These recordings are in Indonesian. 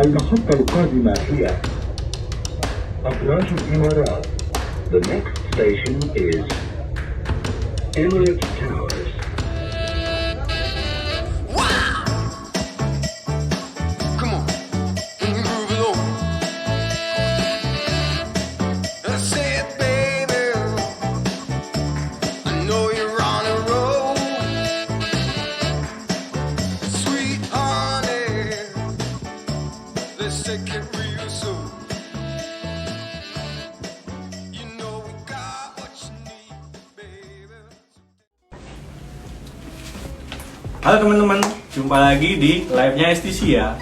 المحطة القادمة هي أبراج الإمارات. The next station is Emirates Towers. Come on, can you move it over? I said, baby, I know you're on a roll. Sweet honey, let's take it real soon. You know we got what you need, baby. Halo teman-teman, jumpa lagi di live-nya STC ya.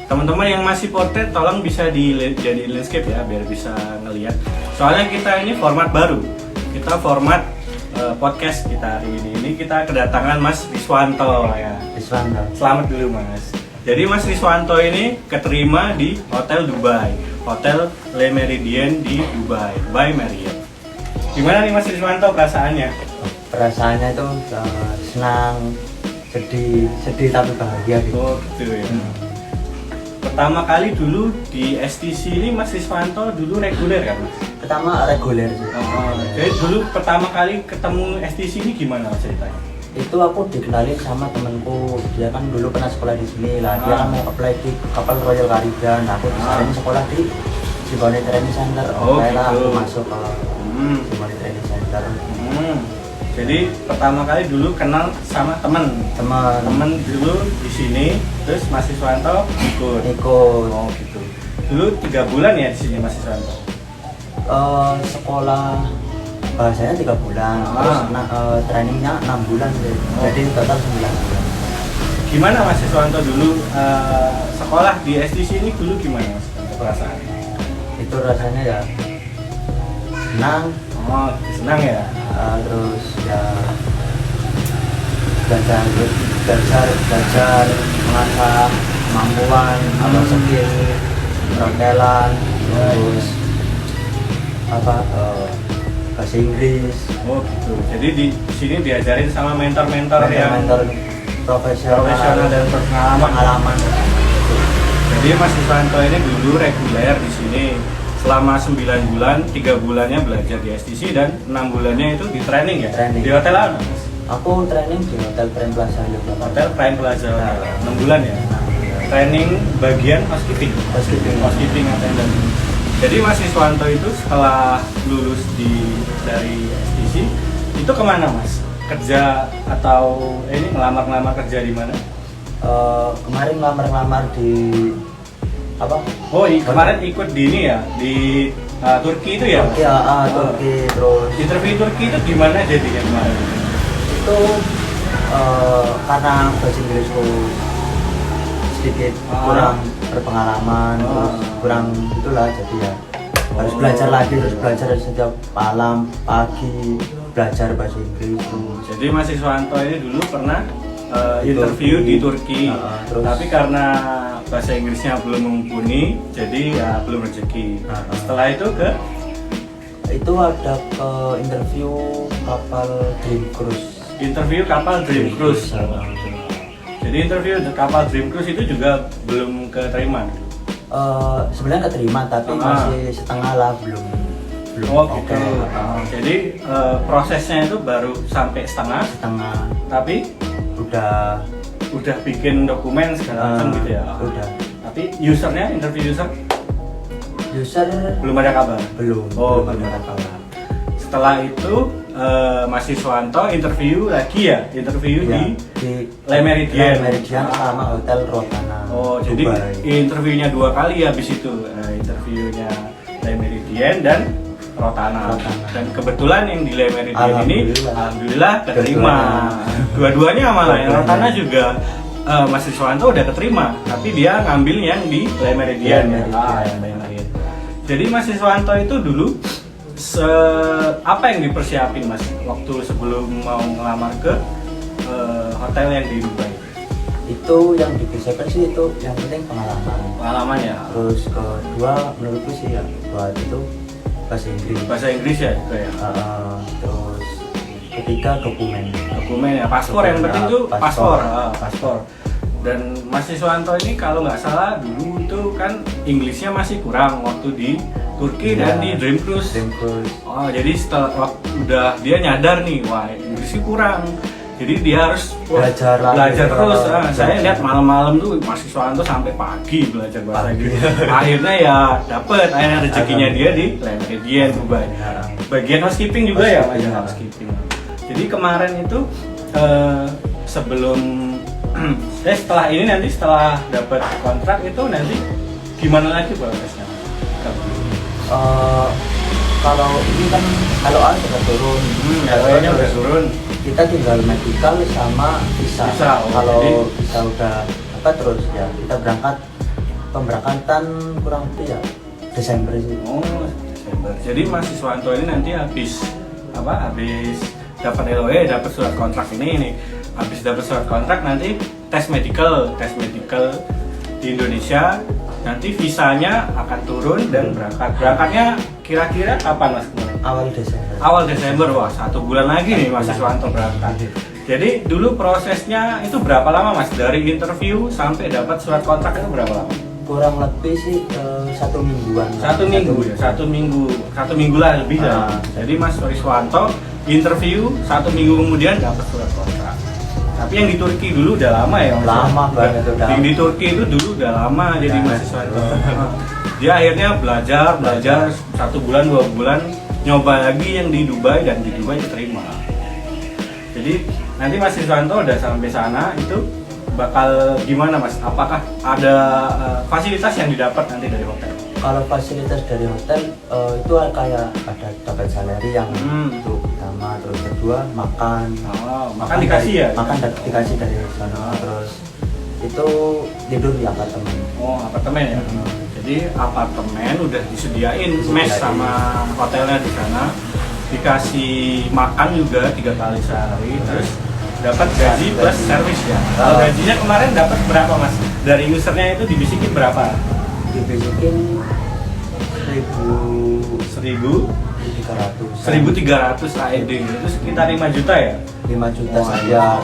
Teman-teman yang masih portrait tolong bisa dijadiin landscape ya, biar bisa ngelihat. Soalnya kita ini format baru. Kita format podcast kita hari ini. Ini kita kedatangan Mas Riswanto ya. Riswanto. Selamat dulu Mas. Jadi Mas Riswanto ini keterima di Hotel Dubai, Hotel Le Méridien di Dubai, by Marriott. Gimana nih Mas Riswanto perasaannya? Perasaannya itu senang, sedih tapi bahagia gitu. Oh gitu ya. Pertama kali dulu di STC ini Mas Riswanto dulu reguler kan Mas? Pertama reguler sih. Jadi dulu pertama kali ketemu STC ini gimana Mas ceritanya? Itu aku dikenalin sama temanku, dia kan dulu pernah sekolah di sini lah. Dia kan mau apply di kapal Royal Caribbean. Aku disarankan sekolah di Siboney Training Center. Oh, Oke lah, gitu. aku masuk ke Siboney Training Center. Jadi pertama kali dulu kenal sama temen dulu di sini, terus Mas Riswanto ikut. Oh gitu. Dulu 3 bulan ya di sini Mas Riswanto. Sekolah bahasanya 3 bulan, terus trainingnya 6 bulan deh. Jadi total 9 bulan. Gimana Mas Riswanto dulu sekolah di STC ini dulu gimana Mas perasaannya? Itu rasanya ya senang. Oh senang ya. Terus ya belajar mengasah kemampuan atau skill perhotelan, terus bahasa Inggris. Oh gitu. Jadi di sini diajarin sama mentor-mentor yang mentor profesional dan pengalaman. Jadi Mas Riswanto ini dulu reguler di sini selama 9 bulan, 3 bulannya belajar di STC dan 6 bulannya itu di training ya? Training. Di hotel apa Mas? Aku training di Hotel Prime Plaza Yogyakarta. Hotel Prime Plaza, 6 bulan ya? Training bagian housekeeping attendant. Jadi Mas Riswanto itu setelah lulus dari STC itu kemana Mas? Kerja atau ini ngelamar kerja di mana? Kemarin ngelamar di apa? Oh kemarin ikut di ini ya, di Turki itu ya? Turki. Terus Interview Turki itu gimana jadinya kemarin? itu karena bahasa Inggrisku sedikit kurang berpengalaman, terus kurang itulah, jadi ya harus belajar lagi, terus belajar setiap malam, pagi, belajar bahasa Inggris. Jadi Mas Riswanto ini dulu pernah interview di Turki, tapi karena bahasa Inggrisnya belum mumpuni, jadi ya belum rezeki. Setelah itu itu ada ke interview kapal Dream Cruise. Dream Cruise. Jadi interview kapal Dream Cruise itu juga belum keterima. Sebenarnya keterima tapi masih setengah lah, belum. Oh gitu. Jadi prosesnya itu baru sampai setengah, tapi udah bikin dokumen segala macam gitu ya. Udah. Tapi interview user belum ada kabar. Belum ada kabar. Setelah itu Mas Riswanto interview lagi ya, di Le Méridien sama Hotel Rotana. Oh, Dubai. jadi interviewnya 2 kali ya habis itu. Interviewnya Le Méridien dan Rotana. Dan kebetulan yang di Le Méridien ini alhamdulillah keterima. Dua-duanya malah yang Rotana juga Mas Riswanto udah keterima, tapi dia ngambil yang di Le Méridien ya. Yang lain. Jadi Mas Riswanto itu dulu apa yang dipersiapin Mas waktu sebelum mau ngelamar ke hotel yang di Dubai? Itu yang dipersiapkan sih itu yang penting Pengalaman ya. Terus kedua menurutku sih ya buat itu bahasa Inggris. Bahasa Inggris ya juga ya. Terus ketiga dokumen Ya, paspor yang penting tuh paspor. Dan Mas Riswanto ini kalau nggak salah dulu itu kan Inggrisnya masih kurang waktu di Turki dan di Dream Cruise. Oh, jadi setelah udah dia nyadar nih, wah Inggrisnya kurang. Jadi dia harus belajar terus. Saya lihat malam-malam tuh Mas Riswanto sampai pagi belajar bahasa Inggris. Akhirnya ya dapet, akhirnya rezekinya dia di Le Méridien Dubai. Bagian housekeeping juga ya, housekeeping. Jadi kemarin itu sebelum setelah ini nanti setelah dapat kontrak itu nanti gimana lagi prosesnya? Kalau ini kan kalau A sudah turun, LO-nya udah turun. Kita tinggal medical sama visa. Kalau visa udah apa terus ya kita pemberangkatan kurang lebih ya Desember sih. Oh, Desember. Jadi Mas Riswanto ini nanti habis dapat LOE, dapat surat kontrak ini. Habis dapat surat kontrak nanti tes medical di Indonesia, nanti visanya akan turun dan berangkatnya kira-kira kapan Mas? Awal Desember. Wah, 1 bulan lagi nih Mas Riswanto berangkat. Jadi dulu prosesnya itu berapa lama Mas? Dari interview sampai dapat surat kontrak itu berapa lama? Kurang lebih sih 1 mingguan. 1 minggu ya, 1 minggu lah lebih lah. Jadi Mas Riswanto interview 1 minggu kemudian dapat surat kontrak. Tapi yang di Turki dulu udah lama ya Mas? Lama banget udah. Yang di Turki itu dulu udah lama jadi mahasiswa. Dia akhirnya belajar 1 bulan 2 bulan nyoba lagi yang di Dubai dan di Dubai diterima. Jadi nanti Mas Riswanto udah sampai sana itu bakal gimana Mas? Apakah ada fasilitas yang didapat nanti dari hotel? Kalau fasilitas dari hotel itu kayak ada dapat salary yang untuk pertama, terus kedua makan. Makan dikasih ya? Makan dikasih dari sana. Terus itu tidur di apartemen. Oh, apartemen ya. Jadi apartemen udah disediain mes sama hotelnya di sana. Dikasih makan juga 3 kali sehari, terus dapat gaji plus servis ya. Kalau gajinya kemarin dapat berapa Mas? Dari usernya itu dibisikin berapa? Dibisikin 1.300 AED itu sekitar 5 juta ya? 5 juta saja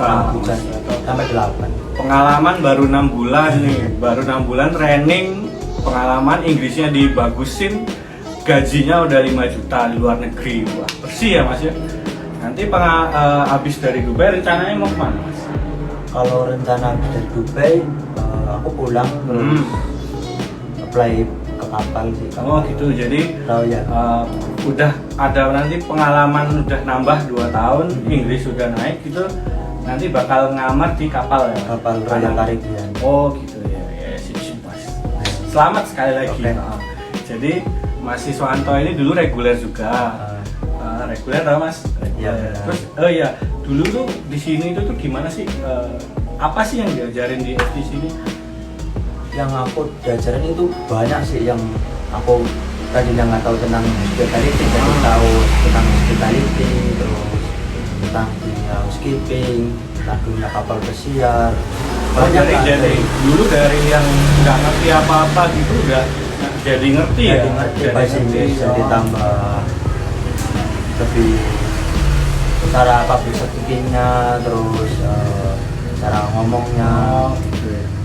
sampai 8. Pengalaman baru 6 bulan nih, baru 6 bulan training, pengalaman Inggrisnya dibagusin, gajinya udah 5 juta di luar negeri. Wah, bersih ya Mas ya? Nanti habis dari Dubai rencananya mau kemana Mas? Kalau rencana habis dari Dubai, aku pulang terus apply ke kapal sih. Oh gitu, jadi ya. Udah ada nanti pengalaman udah nambah 2 tahun, Inggris sudah naik gitu, nanti bakal ngamar di kapal ya? Kapal Royal Caribbean. Oh gitu ya, sip Mas. Selamat sekali lagi. Jadi Mas Riswanto ini dulu reguler juga. Reguler tau Mas? Iya. Terus dulu tuh di sini itu tuh gimana sih? Apa sih yang diajarin di FT sini? Yang aku diajarin itu banyak sih yang aku tadinya nggak tahu tentang hospitality, jadi tahu tentang hospitality, terus tentang dunia housekeeping, tentang dunia kapal pesiar. Banyak dari dulu dari yang nggak ngerti apa-apa gitu udah jadi ngerti ya. Ngerti bahasa Inggris, jadi tambah lebih cara public speaking-nya, terus cara ngomongnya.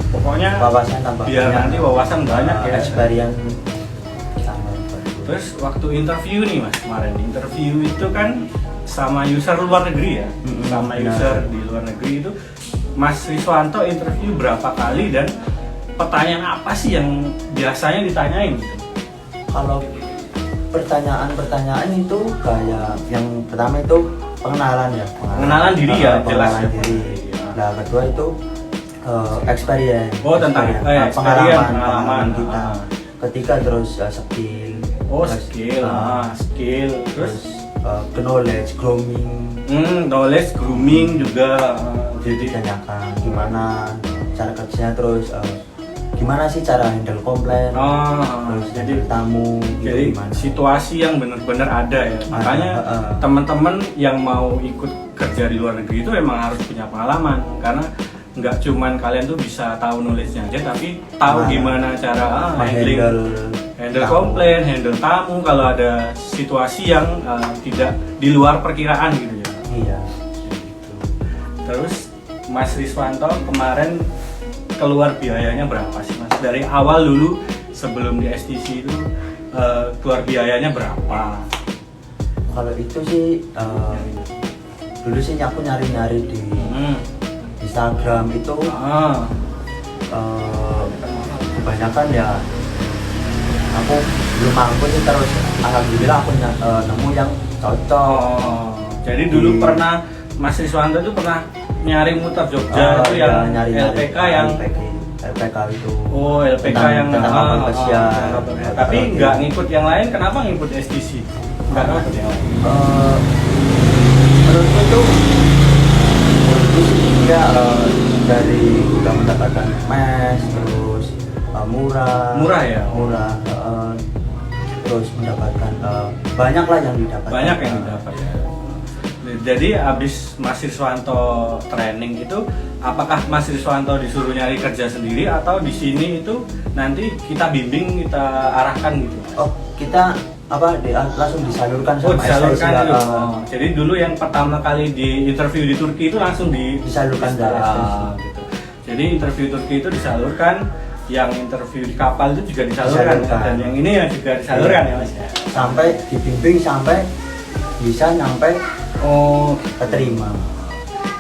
Pokoknya wawasan tambah biar banyak. Nanti wawasan banyak ya. Experience. Terus waktu interview nih Mas kemarin, interview itu kan sama user luar negeri ya, sama user di luar negeri itu Mas Riswanto interview berapa kali dan pertanyaan apa sih yang biasanya ditanyain gitu? Kalau pertanyaan itu kayak yang pertama itu pengenalan ya, pengenalan diri ya, jelas ya. Diri. Nah kedua itu experience. Oh tentang pengalaman kita. Ketiga terus skill. Oh skill. Terus knowledge grooming. Knowledge grooming juga. Jadi tanyakan gimana cara kerjanya, terus gimana sih cara handle komplain, terus jadi handle tamu gitu, jadi gimana. situasi yang benar-benar ada ya. Makanya teman-teman yang mau ikut kerja di luar negeri itu emang harus punya pengalaman, karena nggak cuman kalian tuh bisa tahu knowledge-nya aja, tapi tahu gimana cara handle komplain, handle tamu kalau ada situasi yang tidak di luar perkiraan gitu ya. Iya. Gitu. Terus Mas Riswanto kemarin keluar biayanya berapa sih Mas? Dari awal dulu sebelum di STC itu keluar biayanya berapa? Kalau itu sih dulu sih aku nyari-nyari di Instagram itu kebanyakan ya aku belum mampu sih, terus alhamdulillah aku nemu yang cocok. Jadi dulu pernah Mas Riswanto itu pernah nyari muter Jogja itu yang LPK yang LPK itu. Oh, LPK yang tentang kapal pesiar. Tapi nggak ngikut yang lain, kenapa ngikut STC? Nggak ngikut yang lain. Menurutku itu dia dari udah mendapatkan mes, terus murah ya, terus mendapatkan banyak lah yang didapat. Banyak yang didapat ya. Jadi abis Mas Riswanto training itu, apakah Mas Riswanto disuruh nyari kerja sendiri atau di sini itu nanti kita bimbing, kita arahkan gitu? Oh, kita langsung disalurkan sama disalurkan STC, dulu. Jadi dulu yang pertama kali di interview di Turki itu langsung disalurkan dari STC. Gitu. Jadi interview Turki itu disalurkan, yang interview di kapal itu juga disalurkan. Dan yang ini ya juga disalurkan ya Mas. Sampai dibimbing sampai bisa nyampe keterima.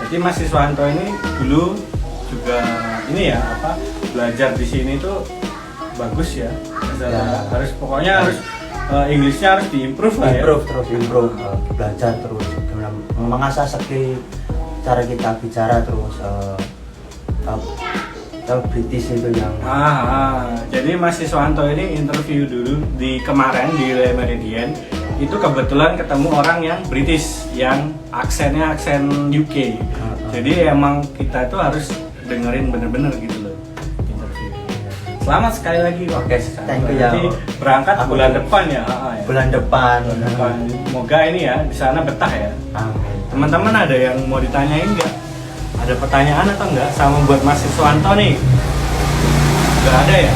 Jadi Mas Riswanto ini dulu juga ini ya belajar di sini tuh bagus ya. Harus pokoknya harus Inggrisnya harus diimprove lah ya. Improve, belajar terus, mengasah skill cara kita bicara, terus British itu yang. Jadi Mas Riswanto ini interview dulu di kemarin di Le Méridien itu kebetulan ketemu orang yang British, yang aksennya aksen UK. Jadi emang kita itu harus dengerin bener-bener gitu loh interview. Selamat sekali lagi. Oke, thank you ya. Jadi berangkat bulan depan ya. Bulan depan. Semoga ini ya di sana betah ya. Amin. Teman-teman ada yang mau ditanyain nggak? Ada pertanyaan atau enggak sama buat Mas Riswanto nih? Nggak ada ya?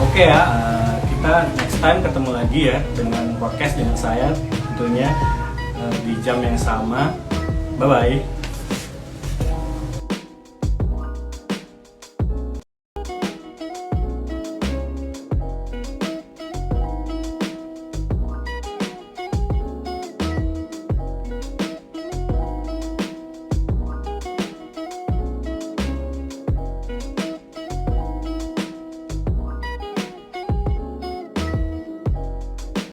Oke ya, kita next time ketemu lagi ya dengan podcast dengan saya tentunya di jam yang sama. Bye bye.